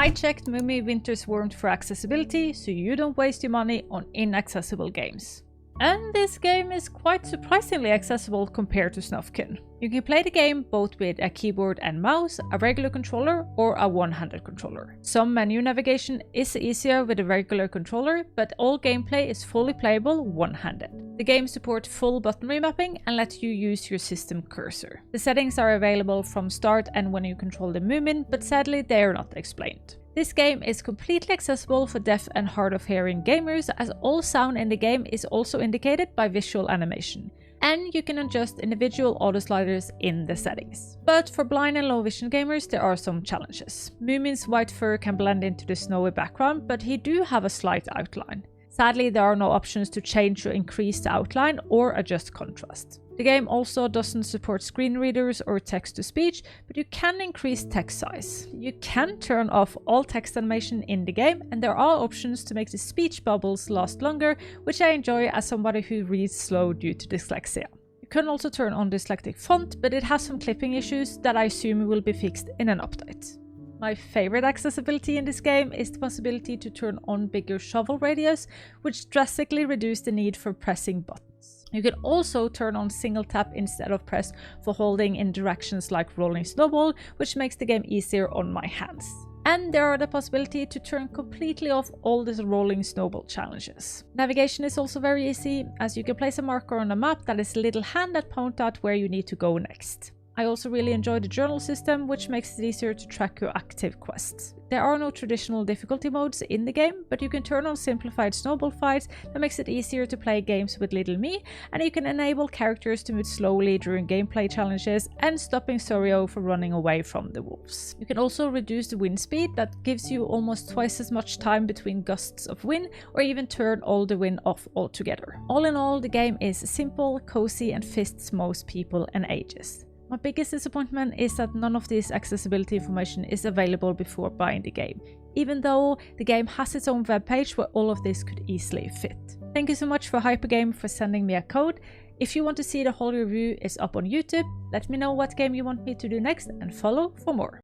I checked Moomin Winter's Warmth for accessibility, so you don't waste your money on inaccessible games. And this game is quite surprisingly accessible compared to Snufkin. You can play the game both with a keyboard and mouse, a regular controller, or a one-handed controller. Some menu navigation is easier with a regular controller, but all gameplay is fully playable one-handed. The game supports full button remapping and lets you use your system cursor. The settings are available from start and when you control the Moomin, but sadly they are not explained. This game is completely accessible for deaf and hard of hearing gamers, as all sound in the game is also indicated by visual animation, and you can adjust individual auto sliders in the settings. But for blind and low vision gamers there are some challenges. Moomin's white fur can blend into the snowy background, but he do have a slight outline. Sadly, there are no options to change or increase the outline or adjust contrast. The game also doesn't support screen readers or text-to-speech, but you can increase text size. You can turn off all text animation in the game, and there are options to make the speech bubbles last longer, which I enjoy as somebody who reads slow due to dyslexia. You can also turn on dyslexic font, but it has some clipping issues that I assume will be fixed in an update. My favorite accessibility in this game is the possibility to turn on bigger shovel radius, which drastically reduces the need for pressing buttons. You can also turn on single tap instead of press for holding in directions like rolling snowball, which makes the game easier on my hands. And there are the possibility to turn completely off all the rolling snowball challenges. Navigation is also very easy, as you can place a marker on a map that is a little hand that points out where you need to go next. I also really enjoy the journal system, which makes it easier to track your active quests. There are no traditional difficulty modes in the game, but you can turn on simplified snowball fights that makes it easier to play games with little me, and you can enable characters to move slowly during gameplay challenges and stopping Sorio from running away from the wolves. You can also reduce the wind speed that gives you almost twice as much time between gusts of wind, or even turn all the wind off altogether. All in all, the game is simple, cozy, and fits most people and ages. My biggest disappointment is that none of this accessibility information is available before buying the game, even though the game has its own webpage where all of this could easily fit. Thank you so much for Hypergame for sending me a code. If you want to see the whole review, it's up on YouTube. Let me know what game you want me to do next and follow for more.